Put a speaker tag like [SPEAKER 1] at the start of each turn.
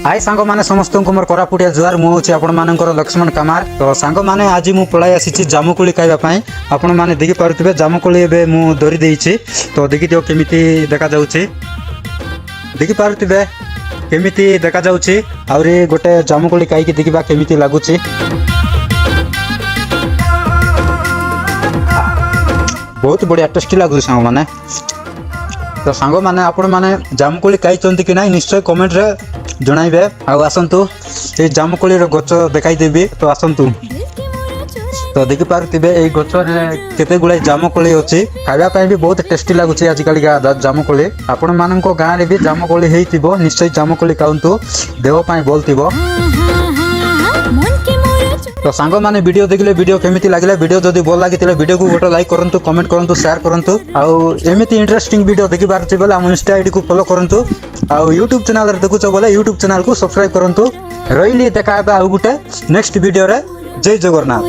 [SPEAKER 1] हाय सांग माने समस्त को मोर कोरापुटिया जुआर मु होची आपण मानकर लक्ष्मण कमार। तो सांग माने आज मु पळाई आसीची जामुकोली खाइबा पई। आपण माने देखि पारुथिबे जामुकोली एबे मु धरि देइची। तो देखि दियो केमिति देखा जाउची, देखि पारुथिबे केमिति देखा जाउची। आउरी गोटे जामुकोली खाइ के देखिबा केमिति लागुची। बहुत बढ़िया टेस्टी लागुची सांग माने। तो सांग माने आपण माने जामुकोली खाइ चंती कि नाही निश्चय कमेंट रे जणाइबे। आ आसंतु ए जामुकोली रो गछ देखाई देबी। तो आसंतु तो देखि पारुथिबे ए गछ रे केते गुळे जामुकोली अछि। खाइबा पई भी बहुत टेस्टी लागुची आजिकली जामुकोली। आपण माननको गां रे भी जामुकोली हेइतिबो, निश्चय जामुकोली खाउंतु, देह पई बोलतिबो। तो सांग माने वीडियो देखले वीडियो केमिति लागले, वीडियो जदी भल लागितिले वीडियो को गोटे लाइक करंतु, कमेंट करंतु, शेयर करंतु। आउ एमिति इंटरेस्टिंग वीडियो देखि बारछि बोले हम इंस्टा आईडी को फॉलो करंतु। आउ YouTube चैनल रे देखुछ बोले YouTube चैनल को सब्सक्राइब करंतु। रहिली देखा आउ गुटे नेक्स्ट वीडियो रे। जय जगन्नाथ।